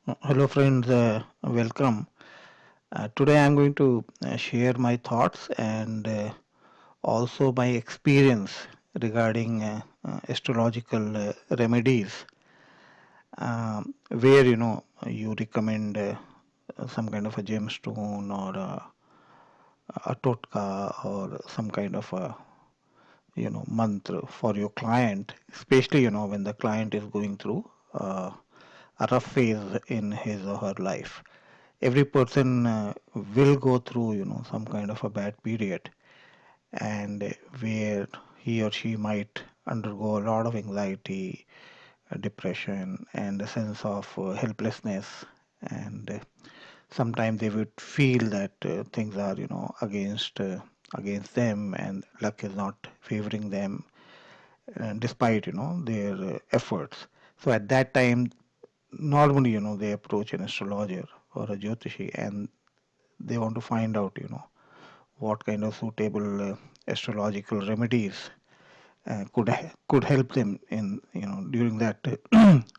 Hello, friends. Welcome. Today, I'm going to share my thoughts and also my experience regarding astrological remedies, where you recommend some kind of a gemstone or a totka or some kind of a mantra for your client, especially when the client is going through a rough phase in his or her life. Every person will go through some kind of a bad period, and where he or she might undergo a lot of anxiety, depression, and a sense of helplessness. And sometimes they would feel that things are against them, and luck is not favoring them, despite their efforts. So at that time, normally they approach an astrologer or a jyotishi, and they want to find out what kind of suitable astrological remedies could help them in during that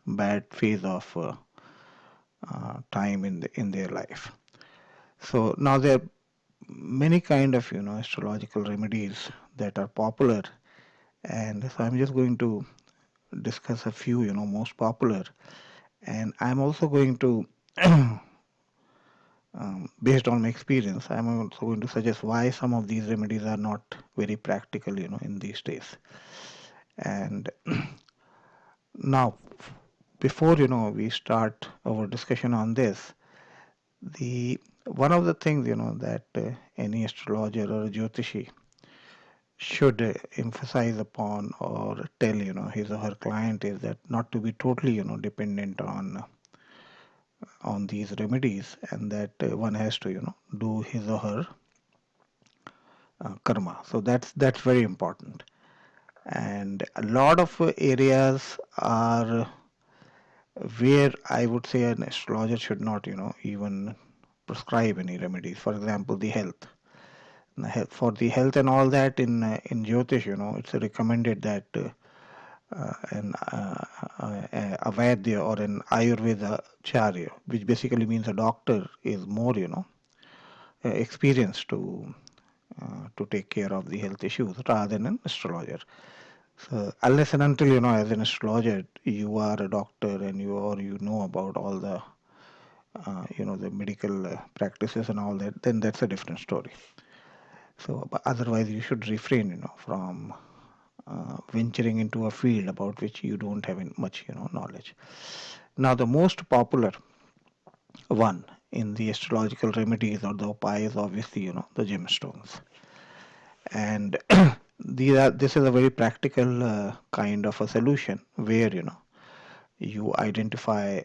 bad phase of time in their life. So now there are many kind of astrological remedies that are popular, and so I'm just going to discuss a few most popular, and I'm also going to based on my experience, I'm also going to suggest why some of these remedies are not very practical in these days. And now, before we start our discussion on this, the one of the things that any astrologer or jyotishi should emphasize upon or tell his or her client is that not to be totally dependent on these remedies, and that one has to do his or her karma. So that's very important, and a lot of areas are where I would say an astrologer should not even prescribe any remedies. For example, the health. For the health and all that in Jyotish, it's recommended that a Vaidya or an Ayurveda Charya, which basically means a doctor, is more experienced to take care of the health issues rather than an astrologer. So unless and until as an astrologer, you are a doctor and you know about all the the medical practices and all that, then that's a different story. So, but otherwise, you should refrain, from venturing into a field about which you don't have much, knowledge. Now, the most popular one in the astrological remedies or the upaya is obviously, the gemstones. And this is a very practical kind of a solution where, you identify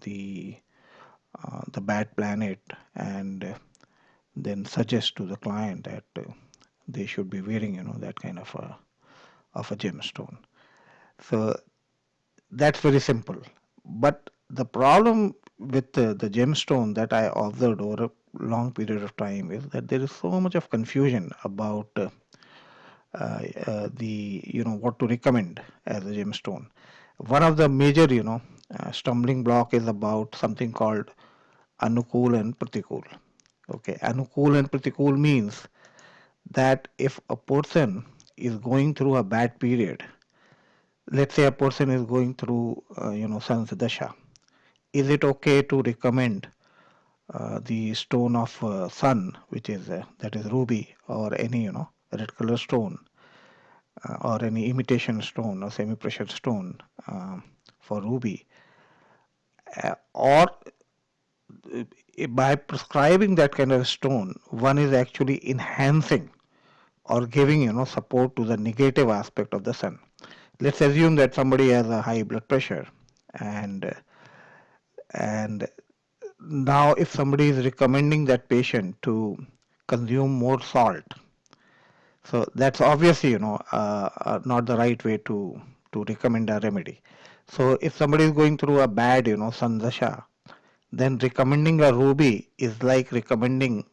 the the bad planet, and then suggest to the client that they should be wearing that kind of a gemstone. So that's very simple. But the problem with the gemstone that I observed over a long period of time is that there is so much of confusion about the what to recommend as a gemstone. One of the major stumbling block is about something called anukul and pratikul. Okay, anukul and pratikul means that if a person is going through a bad period, let's say a person is going through San's Dasha, is it okay to recommend the stone of sun, which is that is ruby, or any red color stone, or any imitation stone or semi-precious stone for ruby, or by prescribing that kind of stone, one is actually enhancing or giving support to the negative aspect of the sun. Let's assume that somebody has a high blood pressure, and and now if somebody is recommending that patient to consume more salt, so that's obviously not the right way to recommend a remedy. So if somebody is going through a bad sandasha, then recommending a ruby is like recommending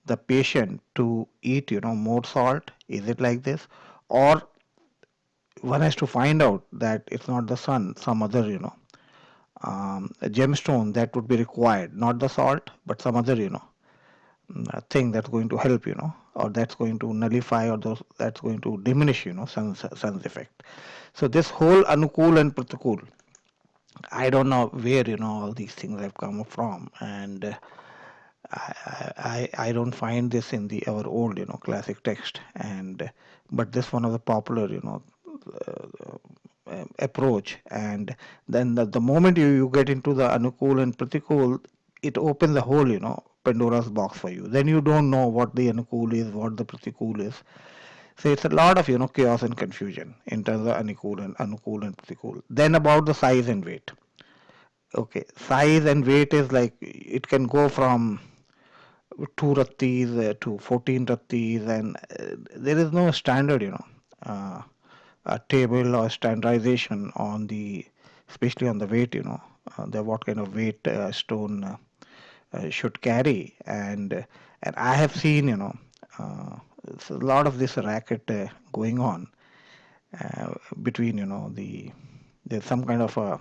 the patient to eat more salt. Is it like this? Or one has to find out that it's not the sun, some other a gemstone that would be required, not the salt, but some other, thing that's going to help, or that's going to nullify, or that's going to diminish, sun's effect. So this whole Anukul and Pratikul, I don't know where, all these things have come from, and I don't find this in the our old, classic text, and but this one of the popular, approach. And then the moment you get into the Anukul and Pratikul, it opens the whole, Pandora's box for you. Then you don't know what the Anukul is, what the Pratikul is. So it's a lot of, chaos and confusion in terms of Anukul and Pratikul. Then about the size and weight. Okay, size and weight is like it can go from 2 rattis to 14 rattis, and there is no standard, a table or standardization on the, especially on the weight, the what kind of weight stone should carry, and I have seen, a lot of this racket going on between, there's some kind of a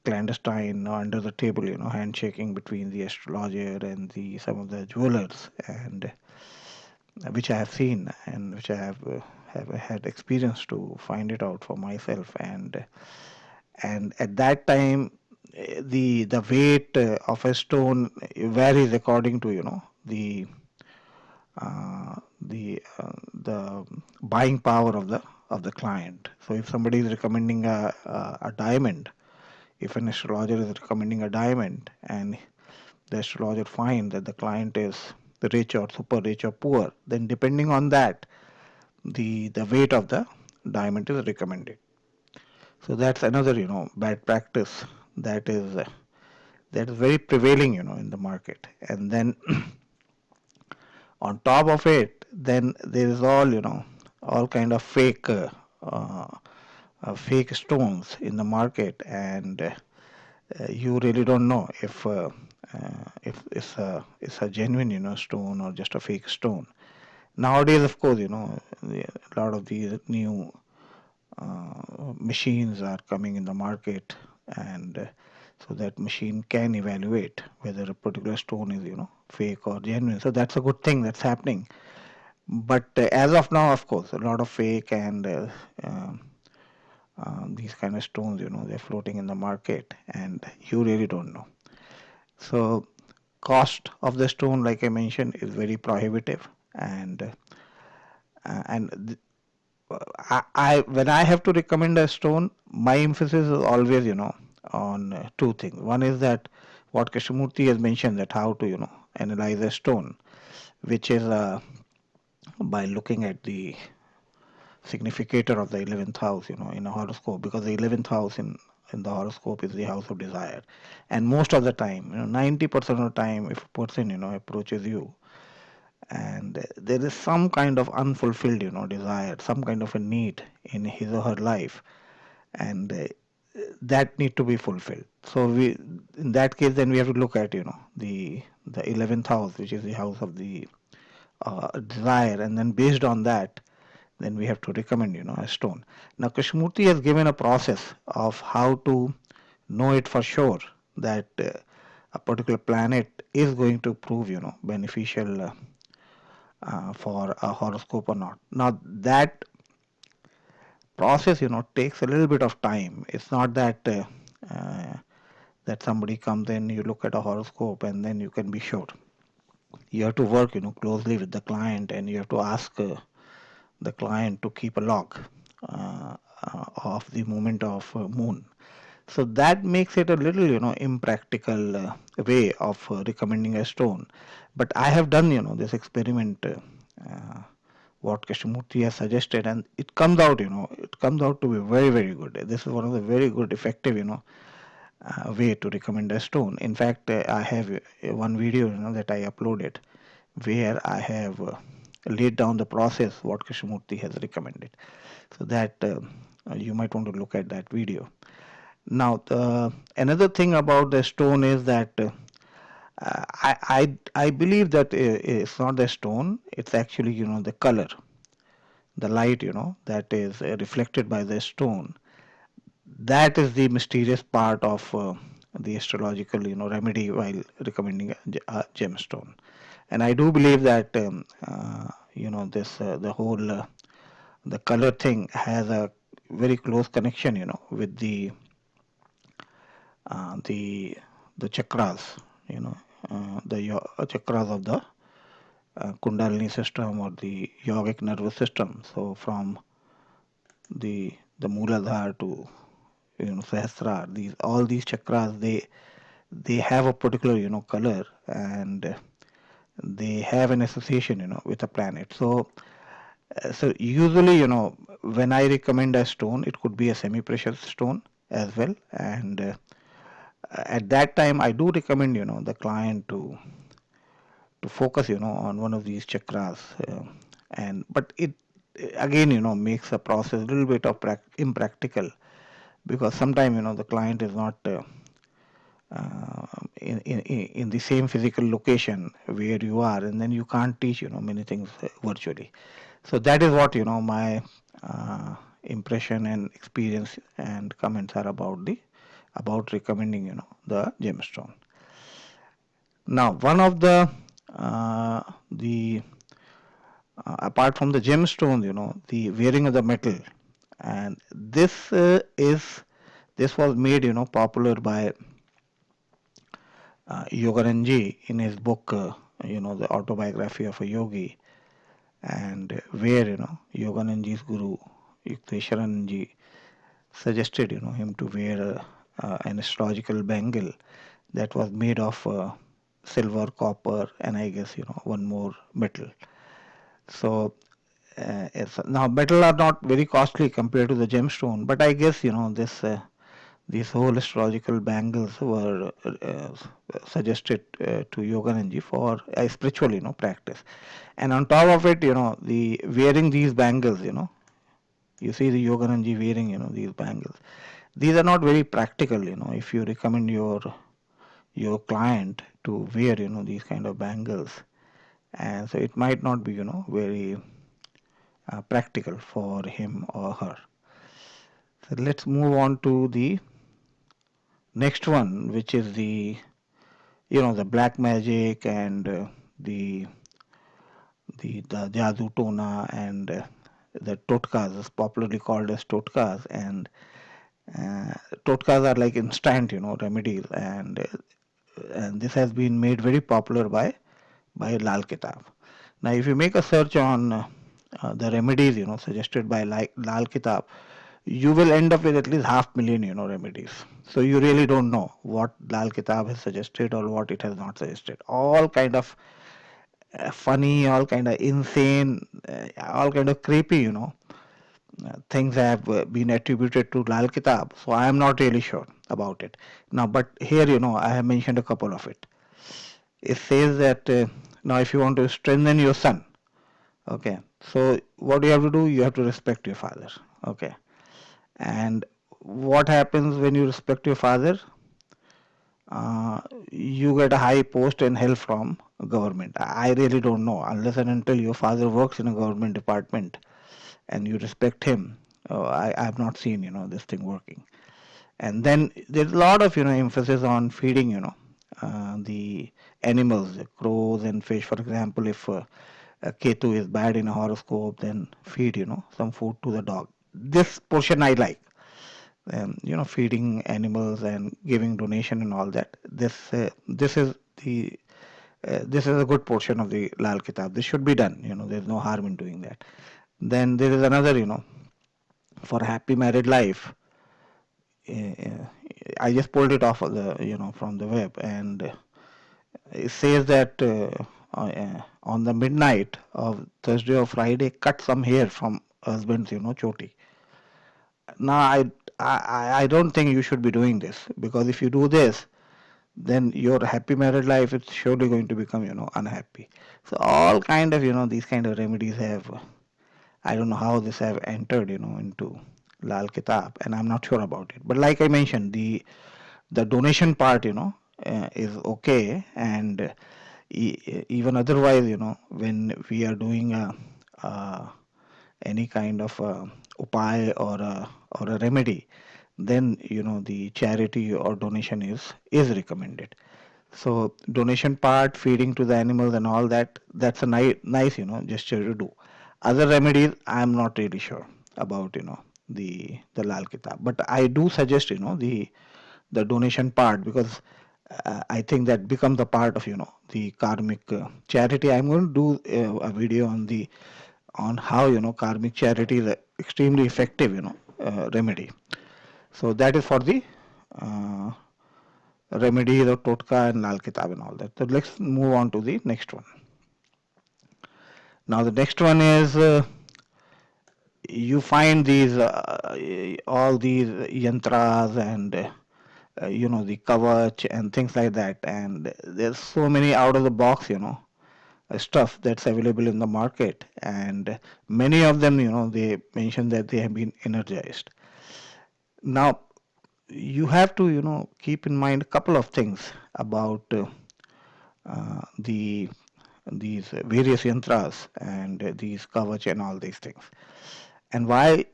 clandestine or under the table, handshaking between the astrologer and the some of the jewelers, and which I have seen and which I have had experience to find it out for myself, and at that time the weight of a stone varies according to, the buying power of the client. So if somebody is recommending a diamond, if an astrologer is recommending a diamond, and the astrologer finds that the client is rich or super rich or poor, then depending on that, the weight of the diamond is recommended. So that's another, bad practice that is uh, that is very prevailing, in the market. And then on top of it, then there is all, all kind of uh, fake stones in the market, and you really don't know if it's a genuine, stone or just a fake stone. Nowadays, of course, a lot of these new machines are coming in the market, and so that machine can evaluate whether a particular stone is, fake or genuine. So that's a good thing that's happening. But as of now, of course, a lot of fake and these kind of stones, they're floating in the market, and you really don't know. So cost of the stone, like I mentioned, is very prohibitive, and I when I have to recommend a stone, my emphasis is always, on two things. One is that what Krishnamurti has mentioned, that how to, analyze a stone, which is by looking at the significator of the 11th house, in a horoscope, because the 11th house in the horoscope is the house of desire. And most of the time, 90% of the time, if a person, approaches you, and there is some kind of unfulfilled, desire, some kind of a need in his or her life, and that need to be fulfilled. So we, in that case, then we have to look at, the 11th house, which is the house of the desire, and then based on that, then we have to recommend, a stone. Now Krishnamurti has given a process of how to know it for sure that a particular planet is going to prove, beneficial for a horoscope or not. Now that process, takes a little bit of time. It's not that uh, that somebody comes in, you look at a horoscope, and then you can be sure. You have to work, closely with the client, and you have to ask the client to keep a log of the movement of moon. So that makes it a little, impractical way of recommending a stone. But I have done, this experiment, what Krishnamurti has suggested, and it comes out to be very, very good. This is one of the very good, effective, way to recommend a stone. In fact, I have one video, that I uploaded, where I have laid down the process what Krishnamurti has recommended. So that you might want to look at that video. Now, another thing about the stone is that I believe that it's not the stone; it's actually, the color, the light, that is reflected by the stone. that is the mysterious part of the astrological remedy while recommending a gemstone. And I do believe that this the whole the color thing has a very close connection with the chakras, you know the chakras of the kundalini system or the yogic nervous system. So from the Mooladhara to Sahasrara, these all these chakras, they have a particular color, and they have an association with a planet. So usually when I recommend a stone, it could be a semi-precious stone as well, and at that time I do recommend the client to focus on one of these chakras, and but it again makes a process a little bit of impractical, because sometimes the client is not in the same physical location where you are, and then you can't teach many things virtually. So that is what my impression and experience and comments are about recommending the gemstone. Now, one of the apart from the gemstone, the wearing of the metal, and this was made popular by Yogananji in his book, the autobiography of a yogi, and where Yogananji's guru Yukteswaranji suggested him to wear an astrological bangle that was made of silver, copper, and I guess one more metal. So now metal are not very costly compared to the gemstone, but I guess this these whole astrological bangles were suggested to Yogananji for a spiritual practice. And on top of it, the wearing these bangles, you see the Yogananji wearing these bangles. These are not very practical, if you recommend your client to wear these kind of bangles, and so it might not be very practical for him or her. So let's move on to the next one, which is the black magic and the jadoo tona and the totkas, is popularly called as totkas, and uh, totkas are like instant remedies, and this has been made very popular by Lal Kitab. Now, if you make a search on the remedies suggested by Lal Kitab, you will end up with at least 500,000 remedies. So you really don't know what Lal Kitab has suggested or what it has not suggested. All kind of funny, all kind of insane, all kind of creepy things have been attributed to Lal Kitab. So I am not really sure about it now, but here I have mentioned a couple of it. It says that now if you want to strengthen your son, okay, so what you have to do, you have to respect your father, okay. And what happens when you respect your father? uh, you get a high post and help from government. I really don't know, unless and until your father works in a government department and you respect him. I have not seen this thing working. And then there's a lot of emphasis on feeding the animals, the crows and fish. For example, if Ketu is bad in a horoscope, then feed some food to the dog. This portion I like, feeding animals and giving donation and all that. This is a good portion of the Lal Kitab. This should be done. There's no harm in doing that. Then there is another, for happy married life. uh, I just pulled it off of the from the web, and it says that on the midnight of Thursday or Friday, cut some hair from husband's choti. Now I don't think you should be doing this, because if you do this, then your happy married life is surely going to become unhappy. So all kind of these kind of remedies have, I don't know how this have entered into Lal Kitab, and I'm not sure about it. But like I mentioned, the donation part is okay, and even otherwise when we are doing any kind of upay or a remedy, then the charity or donation is recommended. So donation part, feeding to the animals and all that, that's a nice gesture to do. Other remedies, I'm not really sure about the Lal Kitab, but I do suggest the donation part, because I think that becomes a part of the karmic charity. I'm going to do a video on how karmic charity is a extremely effective remedy. So that is for the uh, remedies of Totka and Lal Kitab and all that. So let's move on to the next one. Now the next one is you find these all these yantras and the kavach and things like that, and there's so many out of the box stuff that's available in the market, and many of them they mention that they have been energized. Now you have to keep in mind a couple of things about the these various yantras and these kavach and all these things, and why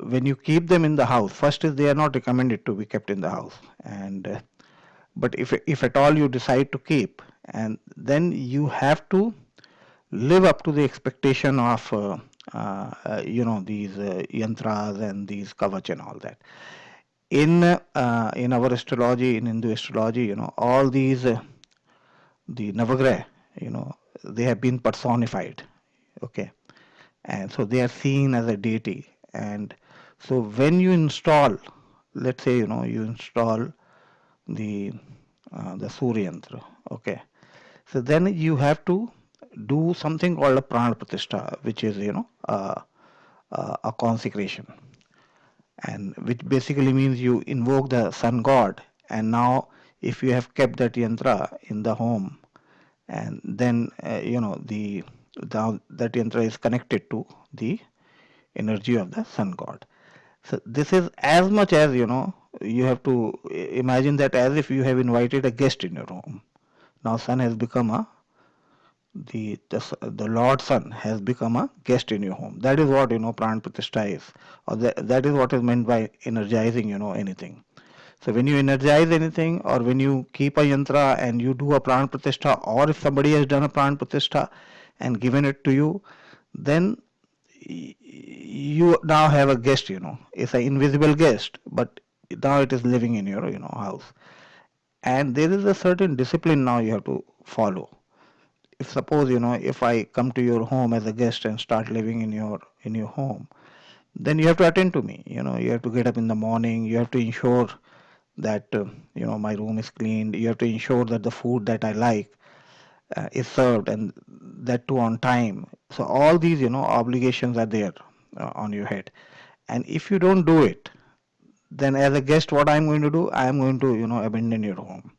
when you keep them in the house, first is they are not recommended to be kept in the house, and but if at all you decide to keep, and then you have to live up to the expectation of these yantras and these kavach and all that. In our astrology, in Hindu astrology, all these the navagrah, you know, they have been personified. Okay, and so they are seen as a deity. And so when you install, let's say you install the Surya Yantra, okay, so then you have to do something called a prana pratishtha, which is a consecration, and which basically means you invoke the sun god. And now if you have kept that yantra in the home, and then that yantra is connected to the energy of the sun god. So this is as much as you have to imagine that as if you have invited a guest in your home. Now sun has become a the Lord Sun has become a guest in your home. That is what pran pratishtha is, or that is what is meant by energizing anything. So when you energize anything, or when you keep a yantra and you do a pran pratishtha, or if somebody has done a pran pratishtha and given it to you, then you now have a guest. It's an invisible guest, but now it is living in your house, and there is a certain discipline now you have to follow. If suppose if I come to your home as a guest and start living in your home, then you have to attend to me. You have to get up in the morning, you have to ensure that my room is cleaned, you have to ensure that the food that I like is served, and that too on time. So all these obligations are there on your head, and if you don't do it, then as a guest what I'm going to do, I'm going to abandon your home.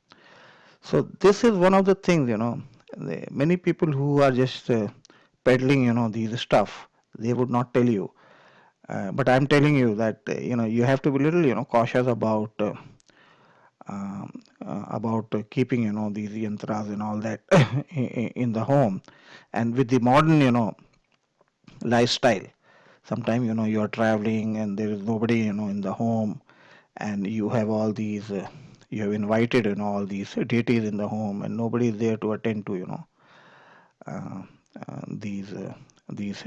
So this is one of the things, many people who are just peddling, these stuff, they would not tell you. But I'm telling you that, you have to be little, cautious about keeping, these yantras and all that in the home. And with the modern, lifestyle, sometimes, you are traveling and there is nobody, in the home, and you have all these, you have invited, all these deities in the home, and nobody is there to attend to, uh, these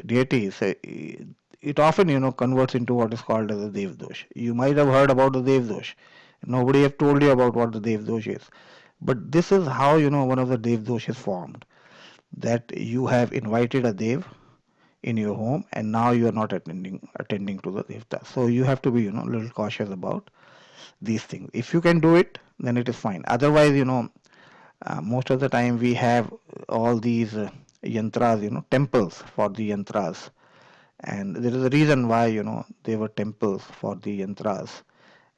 deities. It often converts into what is called as a dev dosh. You might have heard about the dev dosh. Nobody have told you about what the dev dosh is, but this is how one of the dev dosh is formed. That you have invited a dev in your home, and now you are not attending to the devta. So you have to be a little cautious about these things. If you can do it, then it is fine. Otherwise, most of the time we have all these yantras, temples for the yantras, and there is a reason why they were temples for the yantras.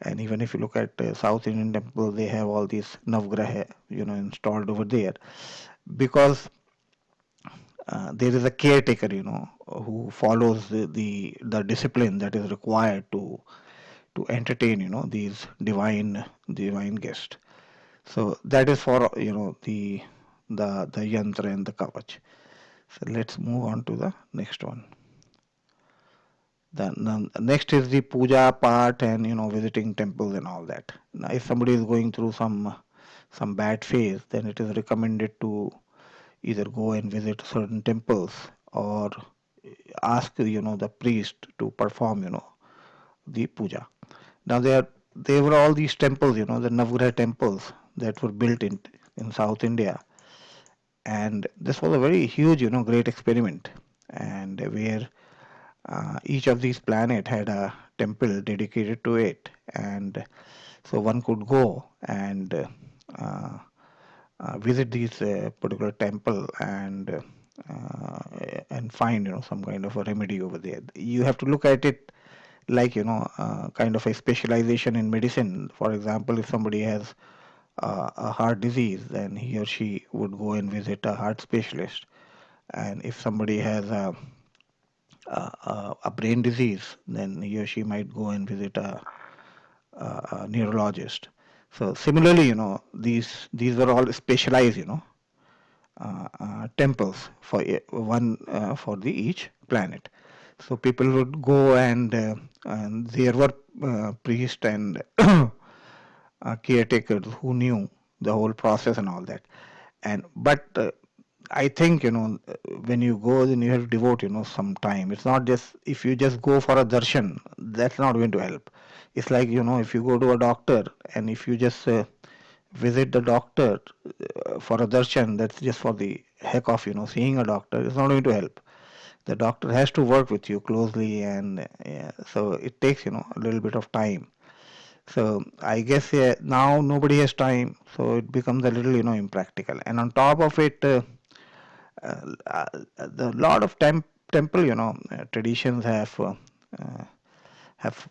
And even if you look at South Indian temple, they have all these navgraha installed over there, because there is a caretaker who follows the discipline that is required to entertain these divine guests. So that is for the yantra and the kavach. So let's move on to the next one. Then next is the puja part and visiting temples and all that. Now, if somebody is going through some bad phase, then it is recommended to either go and visit certain temples or ask the priest to perform the puja. Now there were all these temples, the Navgraha temples that were built in South India, and this was a very huge, great experiment, and where each of these planet had a temple dedicated to it, and so one could go and visit these particular temple and find some kind of a remedy over there. You have to look at it like kind of a specialization in medicine. For example, if somebody has a heart disease, then he or she would go and visit a heart specialist. And if somebody has a brain disease, then he or she might go and visit a neurologist. So similarly, these were all specialized, temples for one for the each planet. So people would go and there were priests and caretakers who knew the whole process and all that. And but I think when you go, then you have to devote some time. It's not just if you just go for a darshan, that's not going to help. It's like if you go to a doctor and if you just visit the doctor for a darshan, that's just for the heck of seeing a doctor. It's not going to help. The doctor has to work with you closely, and so it takes a little bit of time. So I guess now nobody has time, so it becomes a little impractical. And on top of it, the lot of temple traditions uh, have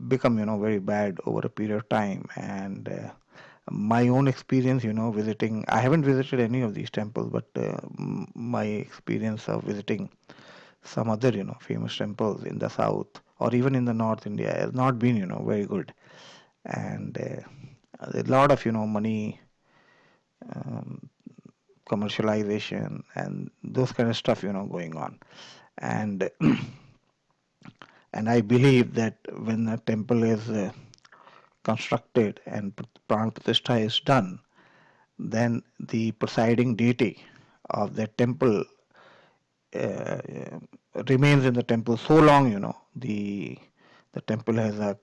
become very bad over a period of time. And my own experience visiting, I haven't visited any of these temples, but my experience of visiting some other famous temples in the south or even in the north India has not been very good. And a lot of money, um, commercialization and those kind of stuff going on. And and I believe that when a temple is constructed and pran pratishtha is done, then the presiding deity of that temple uh, remains in the temple so long the temple has a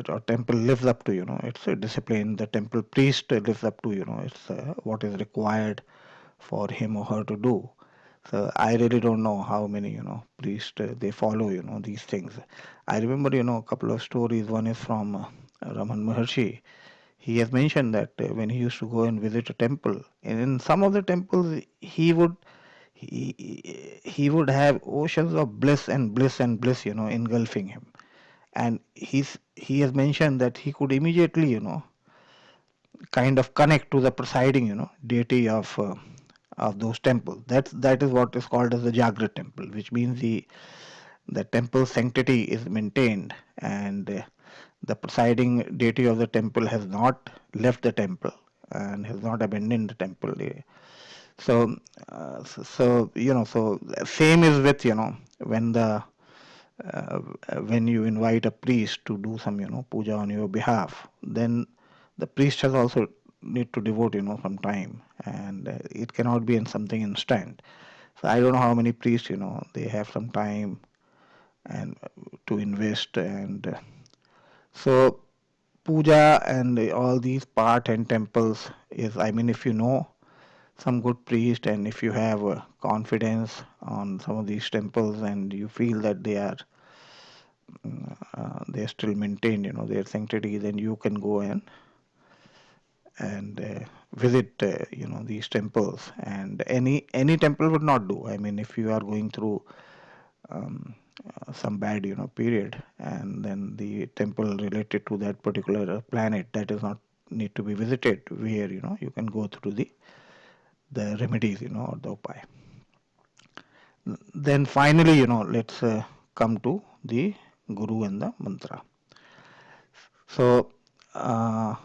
or temple lives up to its discipline. The temple priest lives up to it's what is required for him or her to do. So I really don't know how many priests they follow these things. I remember a couple of stories. One is from Raman Maharshi. He has mentioned that when he used to go and visit a temple, and in some of the temples he would have oceans of bliss and bliss and bliss engulfing him. And he has mentioned that he could immediately kind of connect to the presiding deity of those temples. That is what is called as the Jagrat temple, which means the temple sanctity is maintained, and the presiding deity of the temple has not left the temple and has not abandoned the temple. So, so same is with when the uh, when you invite a priest to do some puja on your behalf, then the priest has also need to devote some time, and it cannot be in something instant. So I don't know how many priests they have some time and to invest. And so puja and all these part and temples is, I mean, if you know some good priest and if you have confidence on some of these temples and you feel that they still maintain their sanctity, then you can go and visit these temples. And any temple would not do. I mean, if you are going through um, some bad period, and then the temple related to that particular planet that is not need to be visited, where you can go through the remedies or the upaya. Then finally let's come to the guru and the mantra. So uh,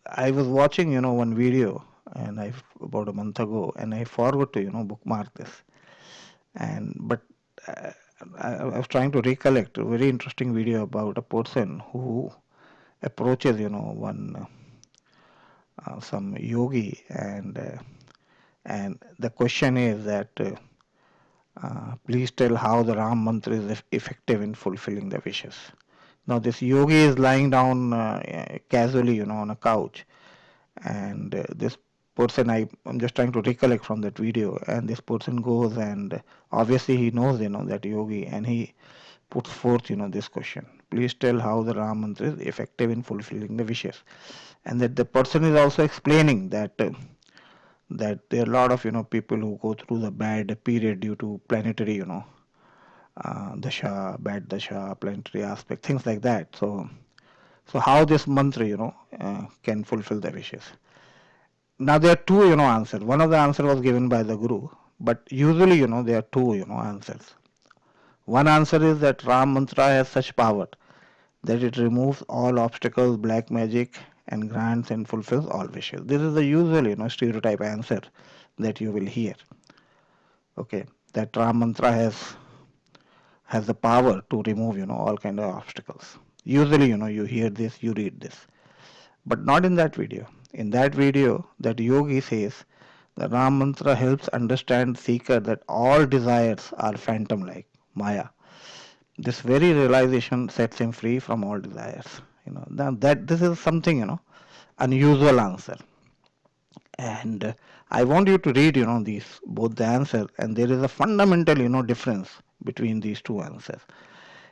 I was watching one video and I about a month ago, and I forgot to bookmark this. And but I was trying to recollect a very interesting video about a person who approaches, one some yogi, and the question is that please tell how the Ram mantra is effective in fulfilling the wishes. Now this yogi is lying down casually, on a couch, and this person, I'm just trying to recollect from that video, and this person goes and obviously he knows, that yogi, and he puts forth, this question. Please tell how the Ram mantra is effective in fulfilling the wishes, and that the person is also explaining that there are a lot of people who go through the bad period due to planetary dasha, bad dasha, planetary aspect, things like that. So how this mantra can fulfill the wishes. Now there are two answers. One of the answer was given by the guru, but usually there are two answers. One answer is that Ram mantra has such power that it removes all obstacles, black magic, and grants and fulfills all wishes. This is the usual stereotype answer that you will hear. Okay, that Ram mantra has the power to remove all kind of obstacles. Usually you hear this, you read this, but not in that video. In that video, that yogi says the Ram mantra helps understand seeker that all desires are phantom like Maya. This very realization sets him free from all desires. Now that this is something unusual answer, and I want you to read these both the answer, and there is a fundamental difference between these two answers.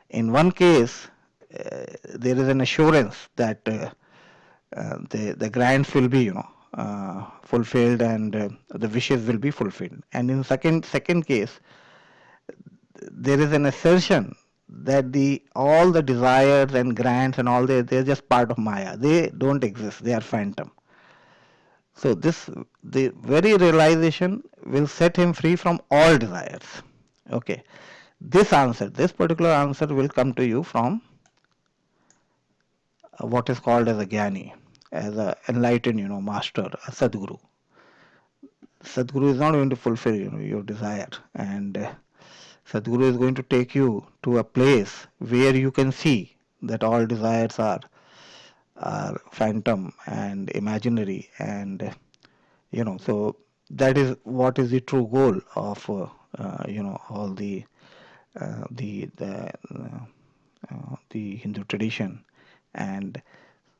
In one case, there is an assurance that the grants will be fulfilled, and the wishes will be fulfilled, and in second case there is an assertion that the all the desires and grants and all they're just part of Maya. They don't exist. They are phantom. So this the very realization will set him free from all desires. Okay. This particular answer will come to you from what is called as a Gyani, as a enlightened, master, a Sadguru. Sadguru is not going to fulfill, your desire, and Sadguru is going to take you to a place where you can see that all desires are phantom and imaginary, and so that is what is the true goal of all the Hindu tradition. And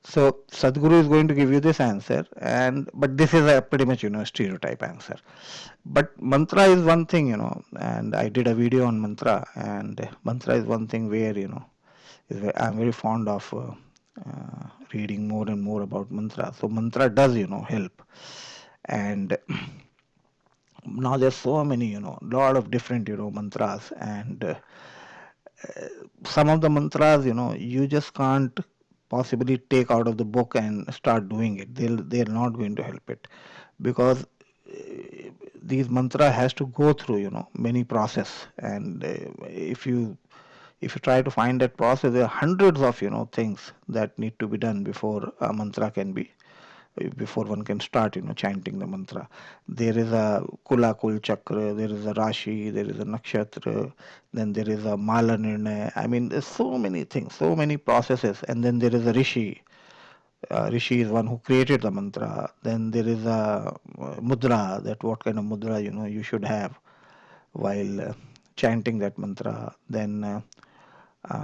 so Sadhguru is going to give you this answer, and but this is a pretty much stereotype answer. But mantra is one thing, and I did a video on mantra, and mantra is one thing where I'm very fond of reading more and more about mantra. So mantra does help, and now there's so many lot of different mantras, and some of the mantras you just can't possibly take out of the book and start doing it. They're not going to help it, because these mantra has to go through many process, and if you try to find that process, there are hundreds of things that need to be done before a mantra can be before one can start chanting the mantra. There is a kula kul chakra, there is a rashi, there is a nakshatra, then there is a mala nirnay. I mean, there's so many things, so many processes, and then there is a rishi. Rishi is one who created the mantra. Then there is a mudra, that what kind of mudra you should have while chanting that mantra. Then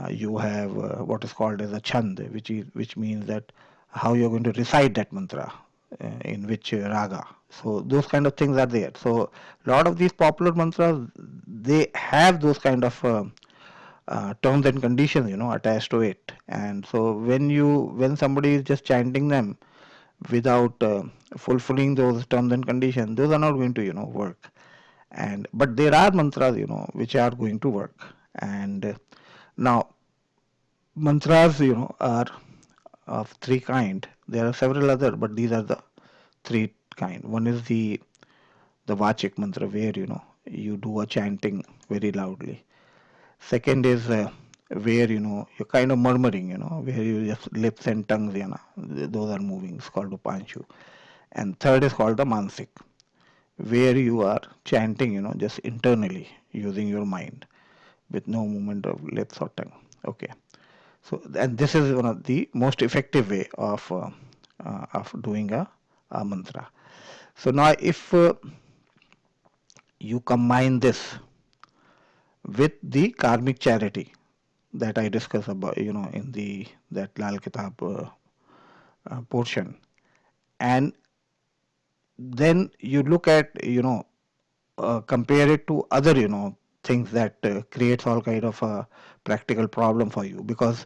you have what is called as a chand, which means that how you're going to recite that mantra, in which raga. So those kind of things are there. So a lot of these popular mantras, they have those kind of terms and conditions attached to it. And so when somebody is just chanting them without fulfilling those terms and conditions, those are not going to work. And but there are mantras which are going to work. And now mantras are of three kind. There are several other, but these are the three kind. One is the vachik mantra, where you do a chanting very loudly. Second is where you're kind of murmuring, where you just lips and tongues, those are moving. It's called upanshu. And third is called the mansik, where you are chanting, just internally using your mind. with no movement of lips or tongue. Okay. So, and this is one of the most effective way of doing a mantra. So now, if you combine this with the karmic charity that I discussed about, in the that Lal Kitab portion, and then you look at, compare it to other, things that creates all kind of a practical problem for you, because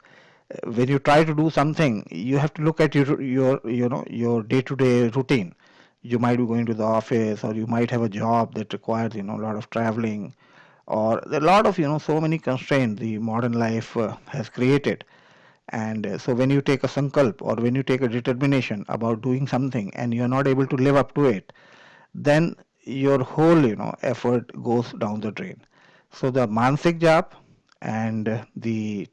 when you try to do something, you have to look at your day to day routine. You might be going to the office, or you might have a job that requires, a lot of traveling, or a lot of, so many constraints the modern life has created. And so when you take a sankalp, or when you take a determination about doing something and you're not able to live up to it, then your whole, effort goes down the drain. So the mansik jap and the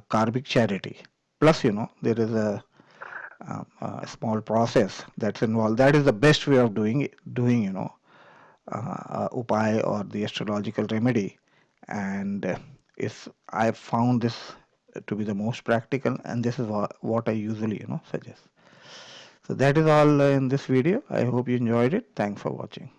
karmic charity, plus, there is a small process that's involved. That is the best way of doing, upay or the astrological remedy. And if I found this to be the most practical, and this is what I usually, suggest. So that is all in this video. I hope you enjoyed it. Thanks for watching.